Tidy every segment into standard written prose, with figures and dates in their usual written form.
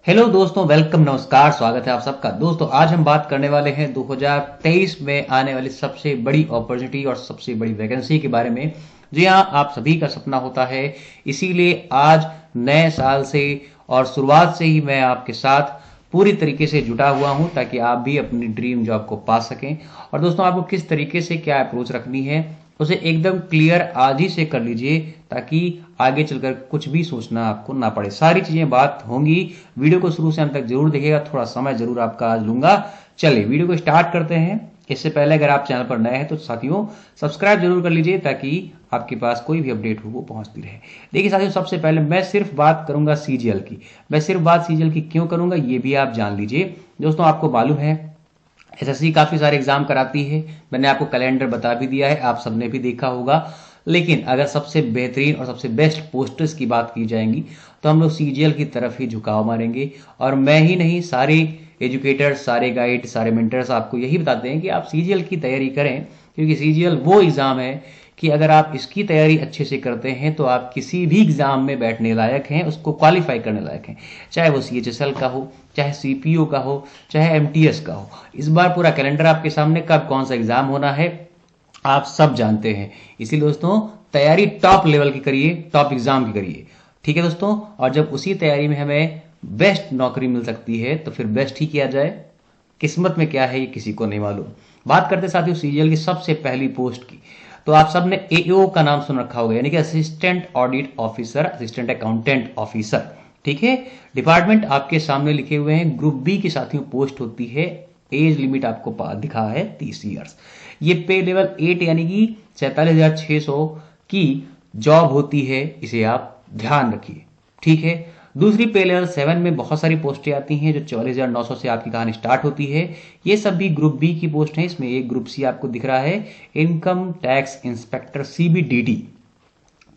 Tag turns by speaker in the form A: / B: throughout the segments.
A: Hello दोस्तों, welcome, नमस्कार, स्वागत है आप सबका। दोस्तों आज हम बात करने वाले हैं 2023 में आने वाली सबसे बड़ी अपॉर्चुनिटी और सबसे बड़ी वैकेंसी के बारे में। जी हाँ, आप सभी का सपना होता है, इसीलिए आज नए साल से और शुरुआत से ही मैं आपके साथ पूरी तरीके से जुटा हुआ हूं ताकि आप भी अपनी ड्रीम जॉब को पा सकें। और दोस्तों आपको किस तरीके से क्या अप्रोच रखनी है उसे एकदम क्लियर आज ही से कर लीजिए ताकि आगे चलकर कुछ भी सोचना आपको ना पड़े। सारी चीजें बात होंगी, वीडियो को शुरू से अंत तक जरूर देखिएगा, थोड़ा समय जरूर आपका आज लूंगा। चलिए वीडियो को स्टार्ट करते हैं। इससे पहले अगर आप चैनल पर नए हैं तो साथियों सब्सक्राइब जरूर कर लीजिए ताकि आपके पास कोई भी अपडेट हो वो पहुंचती रहे। देखिए साथियों, सबसे पहले मैं सिर्फ बात करूंगा सीजीएल की। मैं सिर्फ बात सीजीएल की क्यों करूंगा ये भी आप जान लीजिए। दोस्तों आपको मालूम है एसएससी काफी सारे एग्जाम कराती है, मैंने आपको कैलेंडर बता भी दिया है, आप सबने भी देखा होगा। लेकिन अगर सबसे बेहतरीन और सबसे बेस्ट पोस्टर्स की बात की जाएंगी तो हम लोग सीजीएल की तरफ ही झुकाव मारेंगे। और मैं ही नहीं, सारे एजुकेटर्स, सारे गाइड, सारे मेंटर्स आपको यही बताते हैं कि आप सीजीएल की तैयारी करें, क्योंकि सीजीएल वो एग्जाम है कि अगर आप इसकी तैयारी अच्छे से करते हैं तो आप किसी भी एग्जाम में बैठने लायक हैं, उसको क्वालिफाई करने लायक हैं। चाहे वो सीएचएसएल का हो, चाहे सीपीओ का हो, चाहे एमटीएस का हो। इस बार पूरा कैलेंडर आपके सामने, कब कौन सा एग्जाम होना है आप सब जानते हैं। इसीलिए दोस्तों तैयारी टॉप लेवल की करिए, टॉप एग्जाम की करिए, ठीक है दोस्तों। और जब उसी तैयारी में हमें बेस्ट नौकरी मिल सकती है तो फिर बेस्ट ही किया जाए। किस्मत में क्या है ये किसी को नहीं मालूम। बात करते साथियों सीजीएल की सबसे पहली पोस्ट की, तो आप सबने एओ का नाम सुन रखा होगा, यानी कि assistant audit officer, assistant accountant officer, ठीक है। डिपार्टमेंट आपके सामने लिखे हुए हैं। ग्रुप बी की साथियों पोस्ट होती है। एज लिमिट आपको दिखा है 30 ईयर्स। ये पे लेवल 8 यानी कि 47,600 की जॉब होती है, इसे आप ध्यान रखिए, ठीक है। दूसरी पे लेवल 7 में बहुत सारी पोस्टें आती हैं जो 44,900 से आपकी कहानी स्टार्ट होती है। ये सब भी ग्रुप बी की पोस्ट है। इसमें एक ग्रुप सी आपको दिख रहा है, इनकम टैक्स इंस्पेक्टर सीबीडीटी,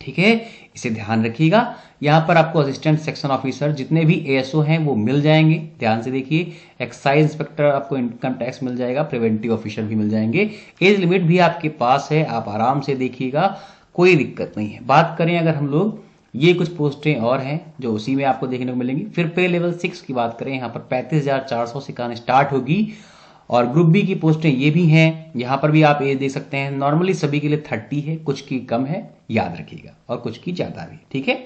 A: ठीक है, इसे ध्यान रखिएगा। यहां पर आपको असिस्टेंट सेक्शन ऑफिसर जितने भी एएसओ हैं वो मिल जाएंगे, ध्यान से देखिए। एक्साइज इंस्पेक्टर आपको इनकम टैक्स मिल जाएगा, प्रिवेंटिव ऑफिसर भी मिल जाएंगे। एज लिमिट भी आपके पास है, आप आराम से देखिएगा, कोई दिक्कत नहीं है। बात करें अगर हम लोग, ये कुछ पोस्टें और हैं जो उसी में आपको देखने को मिलेंगी। फिर पे लेवल 6 की बात करें, यहाँ पर 35,400 से कहानी स्टार्ट होगी। और ग्रुप बी की पोस्टें ये भी हैं, यहां पर भी आप एज देख सकते हैं। नॉर्मली सभी के लिए 30 है, कुछ की कम है, याद रखिएगा, और कुछ की ज्यादा भी, ठीक है।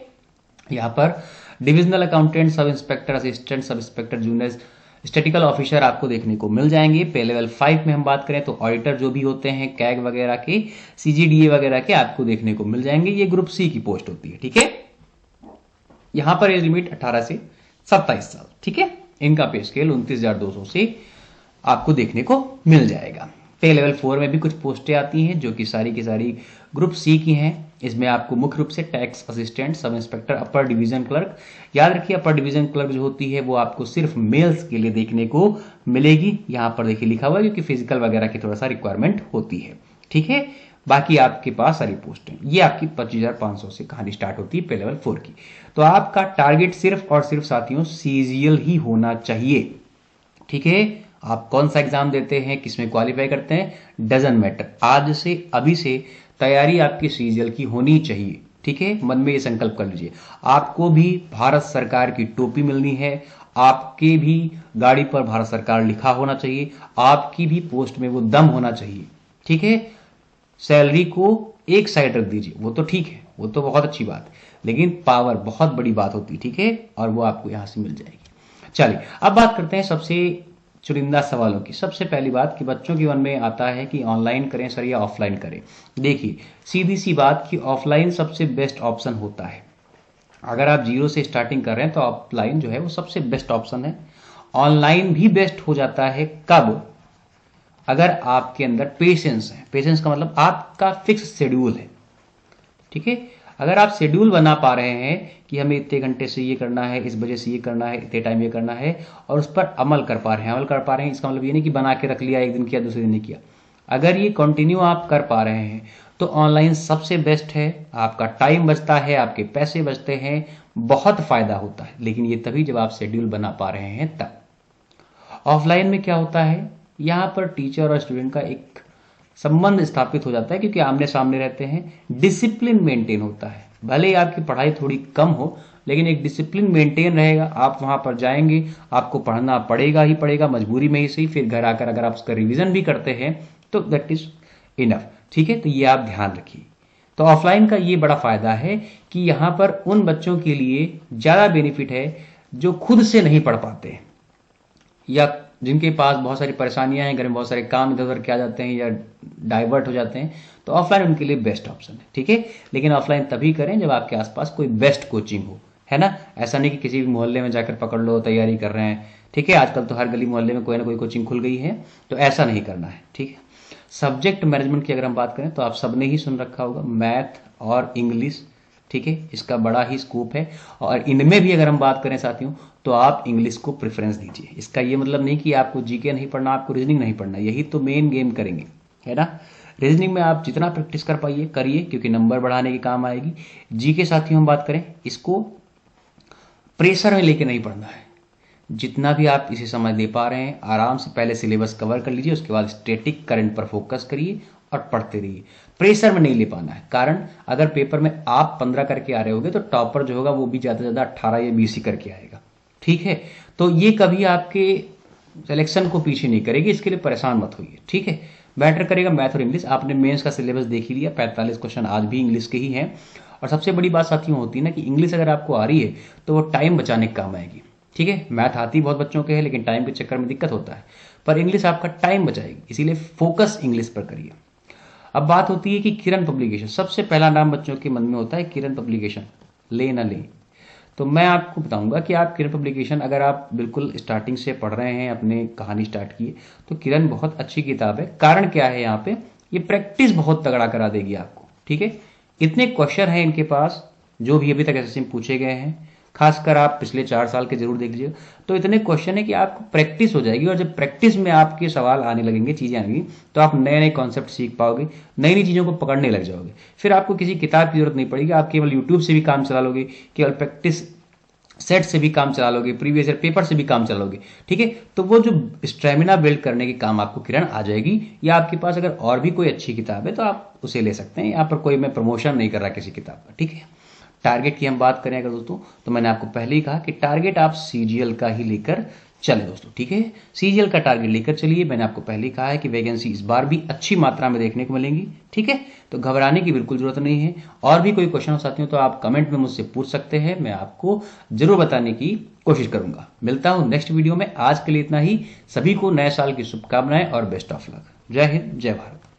A: यहां पर divisional accountant, sub inspector, assistant sub inspector, junior statistical officer आपको देखने को मिल जाएंगे। पे लेवल 5 में हम बात करें तो ऑडिटर जो भी होते हैं, कैग वगैरह के, सीजीडीए वगैरह के आपको देखने को मिल जाएंगे। ये ग्रुप सी की पोस्ट होती है, ठीक है। यहां पर एज लिमिट 18 से 27 साल, ठीक है। इनका पे स्केल 29,200 से आपको देखने को मिल जाएगा। पे लेवल 4 में भी कुछ पोस्टें आती हैं जो कि सारी की सारी ग्रुप सी की हैं। इसमें आपको मुख्य रूप से tax assistant, sub inspector, upper division clerk, याद रखिए अपर डिवीजन क्लर्क जो होती है वो आपको सिर्फ मेल्स के लिए देखने को मिलेगी। यहां पर देखिए लिखा हुआ है क्योंकि फिजिकल वगैरह की थोड़ा सा रिक्वायरमेंट होती है, ठीक है। बाकी आपके पास सारी पोस्टें, ये आपकी 25,500 से कहानी स्टार्ट होती है पे लेवल 4 की। तो आपका टारगेट सिर्फ और सिर्फ साथियों सीजीएल ही होना चाहिए, ठीक है। आप कौन सा एग्जाम देते हैं, किसमें क्वालिफाई करते हैं, डजन मैटर। आज से, अभी से तैयारी आपकी सीजीएल की होनी चाहिए, ठीक है। मन में ये संकल्प कर लीजिए। आपको भी भारत सरकार की टोपी मिलनी है, आपके भी गाड़ी पर भारत सरकार लिखा होना चाहिए, आपकी भी पोस्ट में वो दम होना चाहिए, ठीक है। सैलरी को एक साइड रख दीजिए, वो तो ठीक है, वो तो बहुत अच्छी बात है, लेकिन पावर बहुत बड़ी बात होती है, ठीक है। और वो आपको यहां से मिल जाएगी। चलिए अब बात करते हैं सबसे चुनिंदा सवालों की। सबसे पहली बात कि बच्चों के मन में आता है कि ऑनलाइन करें सर या ऑफलाइन करें। देखिए सीधी सी बात कि ऑफलाइन सबसे बेस्ट ऑप्शन होता है। अगर आप जीरो से स्टार्टिंग कर रहे हैं तो ऑफलाइन जो है वो सबसे बेस्ट ऑप्शन है। ऑनलाइन भी बेस्ट हो जाता है कब, अगर आपके अंदर पेशेंस है। पेशेंस का मतलब आपका फिक्स शेड्यूल है, ठीक है। अगर आप शेड्यूल बना पा रहे हैं कि हमें इतने घंटे से ये करना है, इस बजे से ये करना है, इतने टाइम ये करना है, और उस पर अमल कर पा रहे हैं, इसका मतलब ये नहीं कि बना के रख लिया, एक दिन किया दूसरे दिन नहीं किया। अगर ये कंटिन्यू आप कर पा रहे हैं तो ऑनलाइन सबसे बेस्ट है। आपका टाइम बचता है, आपके पैसे बचते हैं, बहुत फायदा होता है। लेकिन ये तभी जब आप शेड्यूल बना पा रहे हैं तब। ऑफलाइन में क्या होता है, यहां पर टीचर और स्टूडेंट का एक संबंध स्थापित हो जाता है क्योंकि आमने सामने रहते हैं, डिसिप्लिन मेंटेन होता है। भले ही आपकी पढ़ाई थोड़ी कम हो लेकिन एक डिसिप्लिन मेंटेन रहेगा। आप वहां पर जाएंगे, आपको पढ़ना पड़ेगा ही पड़ेगा, मजबूरी में ही सही। फिर घर आकर अगर आप उसका रिविजन भी करते हैं तो दैट इज इनफ, ठीक है। तो ये आप ध्यान रखिए। तो ऑफलाइन का ये बड़ा फायदा है कि यहां पर उन बच्चों के लिए ज्यादा बेनिफिट है जो खुद से नहीं पढ़ पाते या जिनके पास बहुत सारी परेशानियां हैं, घर में बहुत सारे काम इधर उधर किया जाते हैं या डाइवर्ट हो जाते हैं, तो ऑफलाइन उनके लिए बेस्ट ऑप्शन है, ठीक है। लेकिन ऑफलाइन तभी करें जब आपके आसपास कोई बेस्ट कोचिंग हो, है ना। ऐसा नहीं कि किसी भी मोहल्ले में जाकर पकड़ लो, तैयारी कर रहे हैं, ठीक है। आजकल तो हर गली मोहल्ले में कोई ना कोई कोचिंग खुल गई है, तो ऐसा नहीं करना है, ठीक है। सब्जेक्ट मैनेजमेंट की अगर हम बात करें तो आप सबने ही सुन रखा होगा, मैथ और इंग्लिश, ठीक है, इसका बड़ा ही स्कोप है। और इनमें भी अगर हम बात करें साथियों तो आप इंग्लिश को प्रेफरेंस दीजिए। इसका ये मतलब नहीं कि आपको जीके नहीं पढ़ना, आपको रीजनिंग नहीं पढ़ना, यही तो मेन गेम करेंगे, है ना। रीजनिंग में आप जितना प्रैक्टिस कर पाइए करिए, क्योंकि नंबर बढ़ाने के काम आएगी। जीके साथियों हम बात करें, इसको प्रेशर में लेके नहीं पढ़ना है। जितना भी आप इसे समय दे पा रहे हैं आराम से पहले सिलेबस कवर कर लीजिए, उसके बाद स्टैटिक करंट पर फोकस करिए और पढ़ते रहिए। प्रेशर में नहीं ले पाना है, कारण अगर पेपर में आप 15 करके आ रहे होगे तो टॉपर जो होगा वो भी ज्यादा से ज्यादा 18 या 20 ही करके आएगा, ठीक है। तो ये कभी आपके सिलेक्शन को पीछे नहीं करेगी, इसके लिए परेशान मत होइए, ठीक है। मैटर करेगा मैथ और इंग्लिश। आपने मेंस का सिलेबस देख ही लिया, 45 क्वेश्चन आज भी इंग्लिश के ही हैं। और सबसे बड़ी बात साथियों होती है ना कि इंग्लिश अगर आपको आ रही है तो वो टाइम बचाने के काम आएगी, ठीक है। मैथ आती बहुत बच्चों के है लेकिन टाइम के चक्कर में दिक्कत होता है, पर इंग्लिश आपका टाइम बचाएगी, इसीलिए फोकस इंग्लिश पर करिए। अब बात होती है कि किरण पब्लिकेशन, सबसे पहला नाम बच्चों के मन में होता है किरण पब्लिकेशन, ले ना ले। तो मैं आपको बताऊंगा कि आप किरण पब्लिकेशन अगर आप बिल्कुल स्टार्टिंग से पढ़ रहे हैं, अपने कहानी स्टार्ट किए, तो किरण बहुत अच्छी किताब है। कारण क्या है, यहाँ पे ये प्रैक्टिस बहुत तगड़ा करा देगी आपको, ठीक है। इतने क्वेश्चन हैं इनके पास जो भी अभी तक एसएससी में पूछे गए हैं, खासकर आप पिछले 4 साल के जरूर देख लीजिए। तो इतने क्वेश्चन है कि आपको प्रैक्टिस हो जाएगी, और जब प्रैक्टिस में आपके सवाल आने लगेंगे, चीजें आएंगी, तो आप नए नए कॉन्सेप्ट सीख पाओगे, नई नई चीजों को पकड़ने लग जाओगे। फिर आपको किसी किताब की जरूरत नहीं पड़ेगी, आप केवल यूट्यूब से भी काम चला लोगे, केवल प्रैक्टिस सेट से भी काम चला लोगे, प्रीवियस ईयर पेपर से भी काम चला लोगे, ठीक है। तो वो जो स्टेमिना बिल्ड करने के काम आपको किरण आ जाएगी। या आपके पास अगर और भी कोई अच्छी किताब है तो आप उसे ले सकते हैं। यहाँ पर कोई मैं प्रमोशन नहीं कर रहा किसी किताब का, ठीक है। टारगेट की हम बात करें अगर दोस्तों, तो मैंने आपको पहले ही कहा कि टारगेट आप सीजीएल का ही लेकर चले दोस्तों, ठीक है। सीजीएल का टारगेट लेकर चलिए। मैंने आपको पहले ही कहा है कि वैकेंसी इस बार भी अच्छी मात्रा में देखने को मिलेंगी, ठीक है। तो घबराने की बिल्कुल जरूरत नहीं है। और भी कोई क्वेश्चन हो साथियों तो आप कमेंट में मुझसे पूछ सकते हैं, मैं आपको जरूर बताने की कोशिश करूंगा। मिलता हूं नेक्स्ट वीडियो में। आज के लिए इतना ही। सभी को नए साल की शुभकामनाएं और बेस्ट ऑफ लक। जय हिंद, जय भारत।